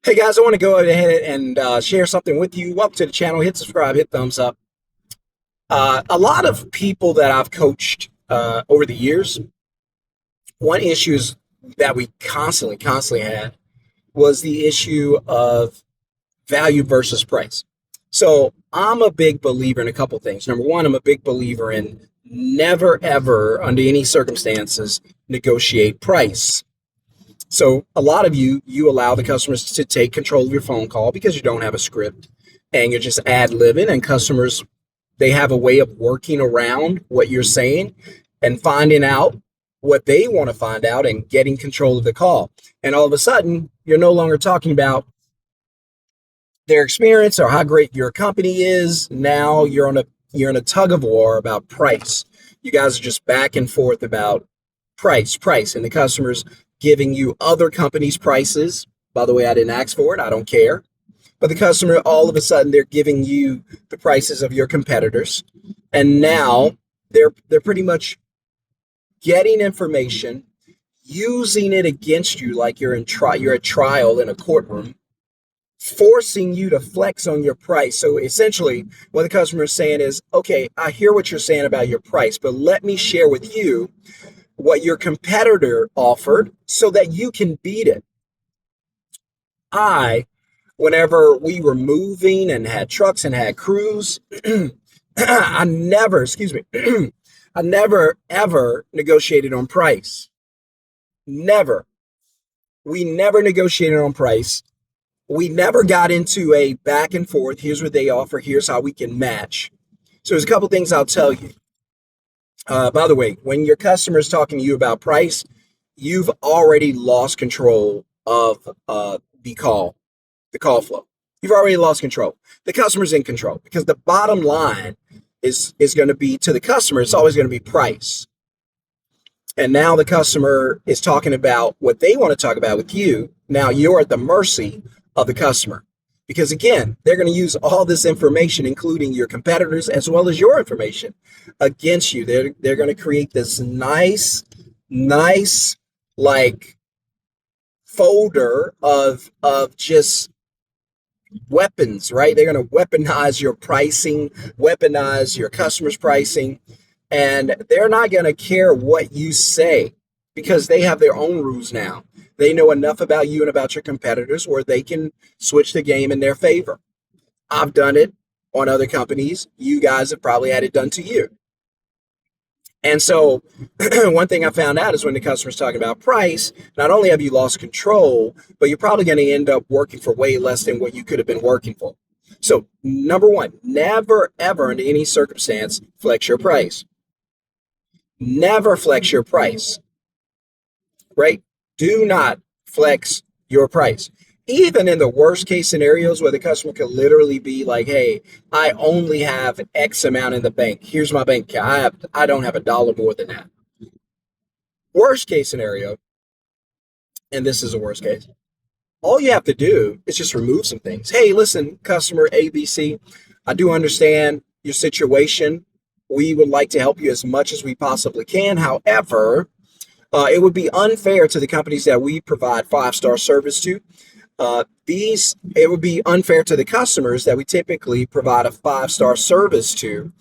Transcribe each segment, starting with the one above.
Hey guys, I want to go ahead and share something with you. Welcome to the channel. Hit subscribe, hit thumbs up. A lot of people that I've coached over the years, one issue that we constantly had was the issue of value versus price. So I'm a big believer in a couple things. Number one, I'm a big believer in never ever, under any circumstances, negotiate price. So a lot of you allow the customers to take control of your phone call because you don't have a script and you're just ad-libbing, and customers, they have a way of working around what you're saying and finding out what they want to find out and getting control of the call. And all of a sudden, you're no longer talking about their experience or how great your company is. Now you're in a tug of war about price. You guys are just back and forth about price, and the customers giving you other companies' prices. By the way, I didn't ask for it. I don't care. But the customer, all of a sudden, they're giving you the prices of your competitors, and now they're pretty much getting information, using it against you like you're at trial in a courtroom, forcing you to flex on your price. So essentially, what the customer is saying is, okay, I hear what you're saying about your price, but let me share with you what your competitor offered so that you can beat it. I, whenever we were moving and had trucks and had crews, I never, excuse me, I never ever negotiated on price. Never. We never negotiated on price. We never got into a back and forth. Here's what they offer. Here's how we can match. So there's a couple things I'll tell you. By the way, when your customer is talking to you about price, you've already lost control of the call flow. You've already lost control. The customer's in control because the bottom line is going to be, to the customer, it's always going to be price. And now the customer is talking about what they want to talk about with you. Now you're at the mercy of the customer because, again, they're going to use all this information, including your competitors as well as your information, against you. They're going to create this nice like folder of just weapons, right? They're going to weaponize your pricing, weaponize your customers' pricing, and they're not going to care what you say because they have their own rules now. They know enough about you and about your competitors where they can switch the game in their favor. I've done it on other companies. You guys have probably had it done to you. And so one thing I found out is when the customer's talking about price, not only have you lost control, but you're probably going to end up working for way less than what you could have been working for. So number one, never, ever, in any circumstance, flex your price. Never flex your price, right? Do not flex your price. Even in the worst case scenarios where the customer could literally be like, hey, I only have X amount in the bank. Here's my bank account. I don't have a dollar more than that. Worst case scenario, and this is a worst case, all you have to do is just remove some things. Hey, listen, customer ABC, I do understand your situation. We would like to help you as much as we possibly can. However, it would be unfair to the companies that we provide five-star service to. It would be unfair to the customers that we typically provide a five-star service to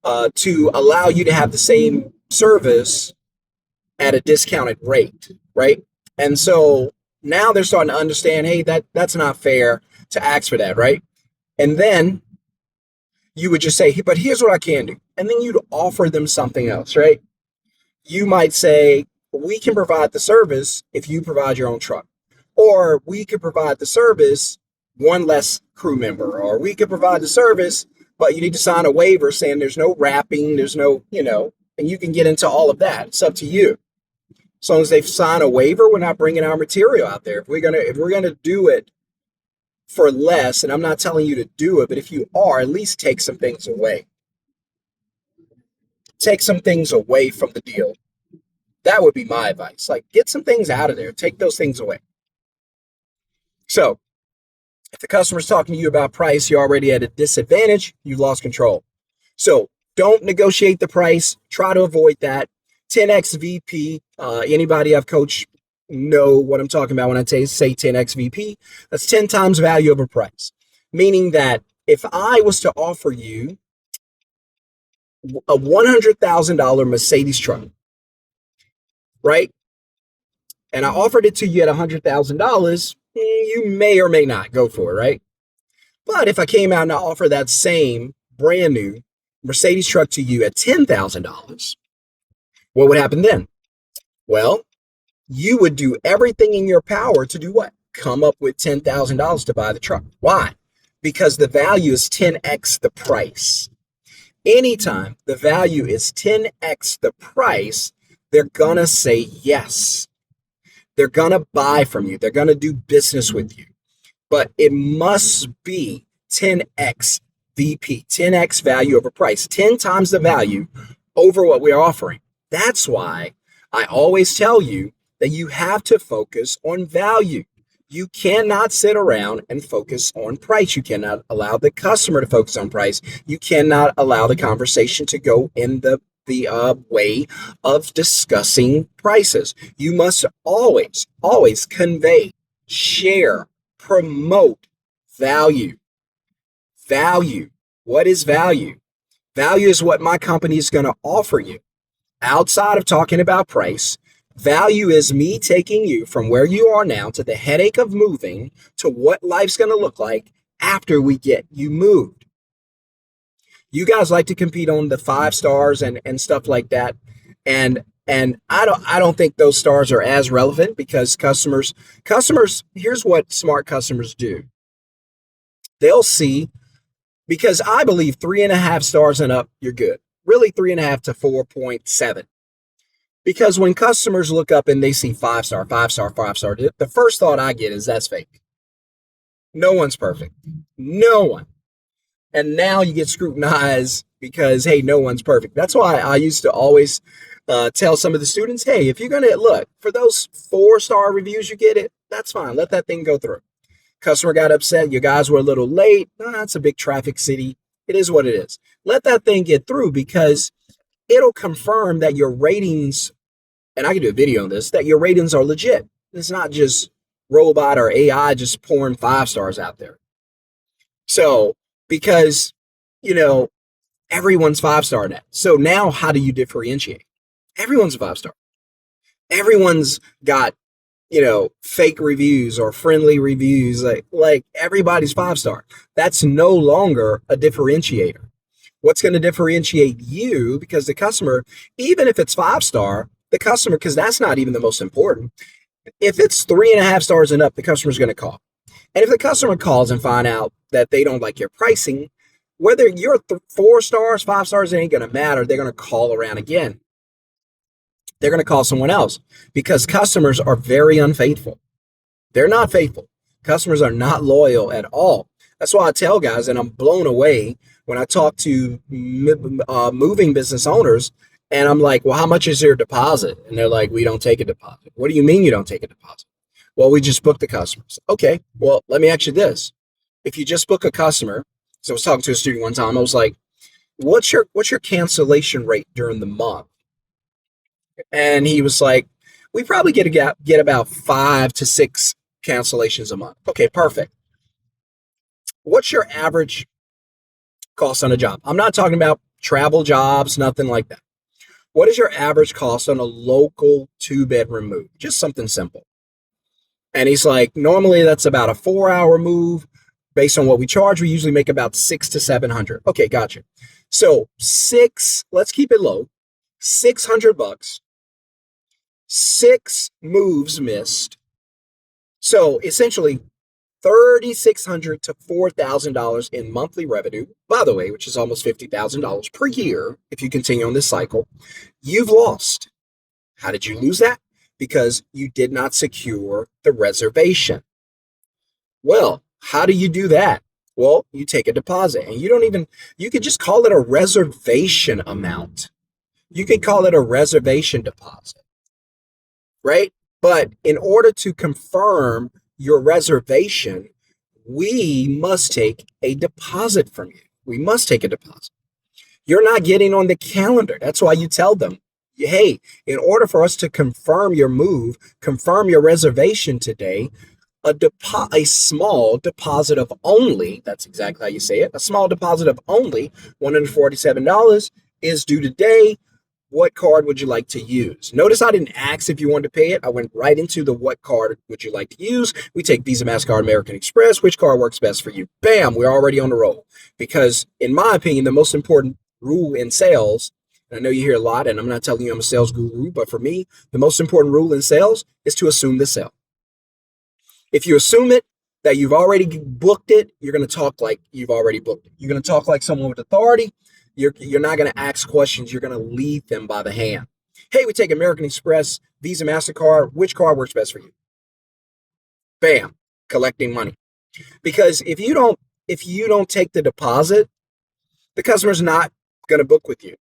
allow you to have the same service at a discounted rate, right? And so now they're starting to understand, hey, that's not fair to ask for that, right? And then you would just say, hey, but here's what I can do. And then you'd offer them something else, right? You might say, we can provide the service if you provide your own truck. Or we could provide the service, one less crew member. Or we could provide the service, but you need to sign a waiver saying there's no wrapping, there's no, and you can get into all of that. It's up to you. As long as they sign a waiver, we're not bringing our material out there. If we're gonna do it for less, and I'm not telling you to do it, but if you are, at least take some things away. Take some things away from the deal. That would be my advice. Like, get some things out of there. Take those things away. So if the customer's talking to you about price, you're already at a disadvantage. You've lost control. So don't negotiate the price. Try to avoid that. 10x VP, anybody I've coached know what I'm talking about when I say 10x VP. That's 10 times value over price, meaning that if I was to offer you a $100,000 Mercedes truck, right? And I offered it to you at $100,000, you may or may not go for it, right? But if I came out and I offer that same brand new Mercedes truck to you at $10,000, what would happen then? Well, you would do everything in your power to do what? Come up with $10,000 to buy the truck. Why? Because the value is 10x the price. Anytime the value is 10x the price, they're going to say yes. They're going to buy from you. They're going to do business with you. But it must be 10x VP, 10x value over price, 10 times the value over what we're offering. That's why I always tell you that you have to focus on value. You cannot sit around and focus on price. You cannot allow the customer to focus on price. You cannot allow the conversation to go in the way of discussing prices. You must always convey, share, promote value. Value. What is value? Value is what my company is going to offer you. Outside of talking about price, value is me taking you from where you are now to the headache of moving to what life's going to look like after we get you moved. You guys like to compete on the 5 stars and stuff like that. And I don't think those stars are as relevant because customers, here's what smart customers do. They'll see, because I believe 3.5 stars and up, you're good. Really 3.5 to 4.7. Because when customers look up and they see 5 star, 5 star, 5 star, the first thought I get is that's fake. No one's perfect. No one. And now you get scrutinized because, hey, no one's perfect. That's why I used to always tell some of the students, hey, if you're going to look for those 4-star reviews, you get it. That's fine. Let that thing go through. Customer got upset. You guys were a little late. It's a big traffic city. It is what it is. Let that thing get through because it'll confirm that your ratings, and I can do a video on this, that your ratings are legit. It's not just robot or AI just pouring 5 stars out there. So, because, everyone's 5-star now. So now how do you differentiate? Everyone's a 5-star. Everyone's got, fake reviews or friendly reviews. Like everybody's 5-star. That's no longer a differentiator. What's going to differentiate you, because the customer, even if it's 5-star, the customer, because that's not even the most important. If it's 3.5 stars and up, the customer's going to call. And if the customer calls and find out that they don't like your pricing, whether you're 4 stars, 5 stars, it ain't going to matter. They're going to call around again. They're going to call someone else because customers are very unfaithful. They're not faithful. Customers are not loyal at all. That's why I tell guys, and I'm blown away when I talk to moving business owners, and I'm like, well, how much is your deposit? And they're like, we don't take a deposit. What do you mean you don't take a deposit? Well, we just book the customers. Okay, well, let me ask you this. If you just book a customer, so I was talking to a student one time, I was like, what's your cancellation rate during the month? And he was like, we probably get about 5 to 6 cancellations a month. Okay, perfect. What's your average cost on a job? I'm not talking about travel jobs, nothing like that. What is your average cost on a local 2-bedroom move? Just something simple. And he's like, normally that's about a 4-hour move. Based on what we charge, we usually make about $600 to $700. Okay, gotcha. So let's keep it low. $600, 6 moves missed. So essentially $3,600 to $4,000 in monthly revenue, by the way, which is almost $50,000 per year if you continue on this cycle. You've lost. How did you lose that? Because you did not secure the reservation. Well, how do you do that? Well, you take a deposit, and you could just call it a reservation amount. You can call it a reservation deposit, right? But in order to confirm your reservation, we must take a deposit from you. We must take a deposit. You're not getting on the calendar. That's why you tell them Hey, in order for us to confirm your move, confirm your reservation today, a small deposit of only, that's exactly how you say it, a small deposit of only $147 is due today. What card would you like to use? Notice I didn't ask if you wanted to pay it. I went right into the what card would you like to use. We take Visa, MasterCard, American Express. Which card works best for you? Bam, we're already on the roll. Because in my opinion, the most important rule in sales, and I know you hear a lot, and I'm not telling you I'm a sales guru, but for me, the most important rule in sales is to assume the sale. If you assume it, that you've already booked it, you're going to talk like you've already booked it. You're going to talk like someone with authority. You're not going to ask questions. You're going to lead them by the hand. Hey, we take American Express, Visa, MasterCard. Which card works best for you? Bam, collecting money. Because if you don't take the deposit, the customer's not going to book with you.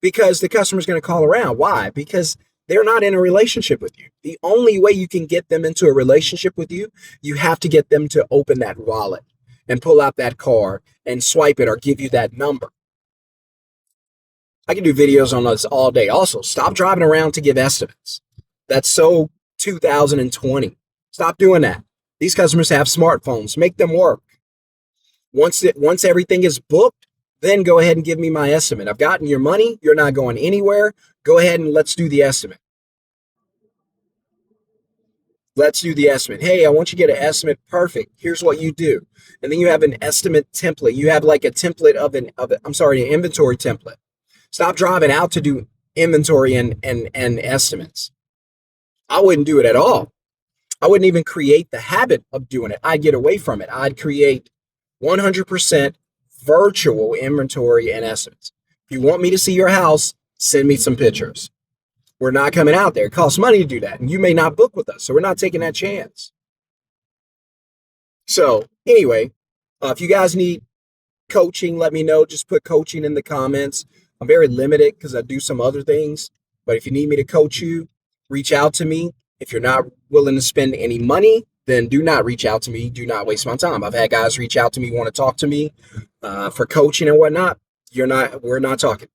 Because the customer's going to call around. Why? Because they're not in a relationship with you. The only way you can get them into a relationship with you, you have to get them to open that wallet and pull out that card and swipe it or give you that number. I can do videos on this all day. Also, stop driving around to give estimates. That's so 2020. Stop doing that. These customers have smartphones. Make them work. Once everything is booked, then go ahead and give me my estimate. I've gotten your money. You're not going anywhere. Go ahead and let's do the estimate. Let's do the estimate. Hey, I want you to get an estimate. Perfect. Here's what you do. And then you have an estimate template. You have like a template an inventory template. Stop driving out to do inventory and estimates. I wouldn't do it at all. I wouldn't even create the habit of doing it. I'd get away from it. I'd create 100% virtual inventory and estimates. If you want me to see your house, send me some pictures. We're not coming out there. It costs money to do that. And you may not book with us. So we're not taking that chance. So anyway, if you guys need coaching, let me know. Just put coaching in the comments. I'm very limited because I do some other things. But if you need me to coach you, reach out to me. If you're not willing to spend any money, then do not reach out to me. Do not waste my time. I've had guys reach out to me, want to talk to me for coaching and whatnot. We're not talking.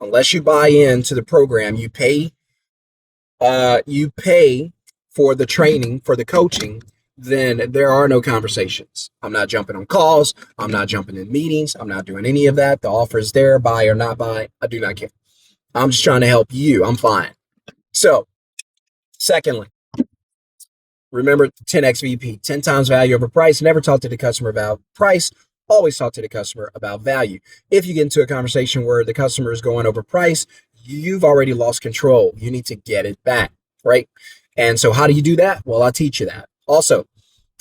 Unless you buy into the program, you pay for the training, for the coaching, then there are no conversations. I'm not jumping on calls. I'm not jumping in meetings. I'm not doing any of that. The offer is there, buy or not buy. I do not care. I'm just trying to help you. I'm fine. So, secondly, remember 10x VP, 10 times value over price. Never talk to the customer about price. Always talk to the customer about value. If you get into a conversation where the customer is going over price, you've already lost control. You need to get it back, right? And so how do you do that? Well, I'll teach you that. Also,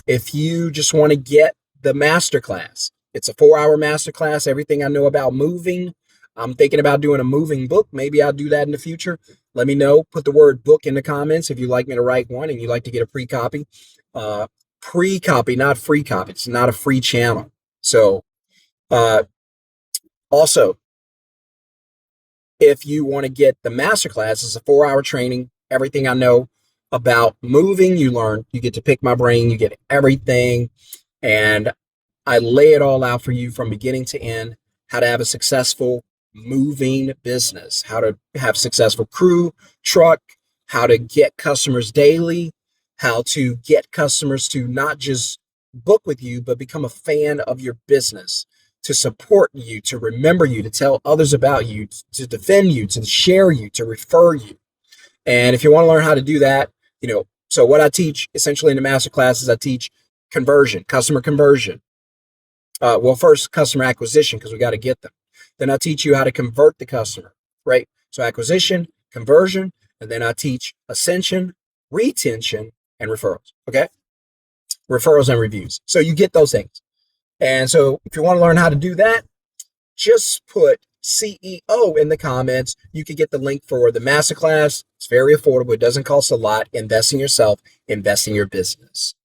if you just want to get the masterclass, it's a 4-hour masterclass, everything I know about moving. I'm thinking about doing a moving book. Maybe I'll do that in the future. Let me know. Put the word book in the comments if you'd like me to write one and you'd like to get a pre-copy. Pre-copy, not free copy. It's not a free channel. So also, if you want to get the masterclass, it's a 4-hour training. Everything I know about moving, you learn. You get to pick my brain. You get everything. And I lay it all out for you from beginning to end, how to have a successful moving business, how to have successful crew, truck, how to get customers daily, how to get customers to not just book with you, but become a fan of your business, to support you, to remember you, to tell others about you, to defend you, to share you, to refer you. And if you want to learn how to do that, so what I teach essentially in the master classes, I teach conversion, customer conversion. Well, first customer acquisition, because we got to get them. Then I teach you how to convert the customer, right? So acquisition, conversion, and then I teach ascension, retention, and referrals. Okay. Referrals and reviews. So you get those things. And so if you want to learn how to do that, just put CEO in the comments. You can get the link for the masterclass. It's very affordable. It doesn't cost a lot. Invest in yourself, invest in your business.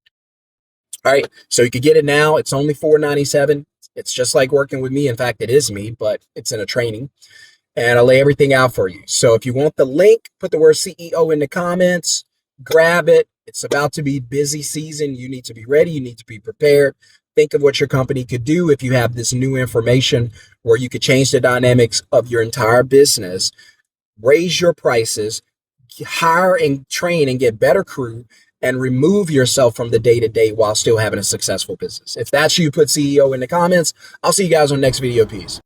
All right. So you can get it now. It's only $497. It's just like working with me. In fact, it is me, but it's in a training. And I'll lay everything out for you. So if you want the link, put the word CEO in the comments. Grab it. It's about to be busy season. You need to be ready. You need to be prepared. Think of what your company could do if you have this new information where you could change the dynamics of your entire business raise your prices, hire and train and get better crew, and remove yourself from the day-to-day while still having a successful business. If that's you, put CEO in the comments. I'll see you guys on the next video. Peace.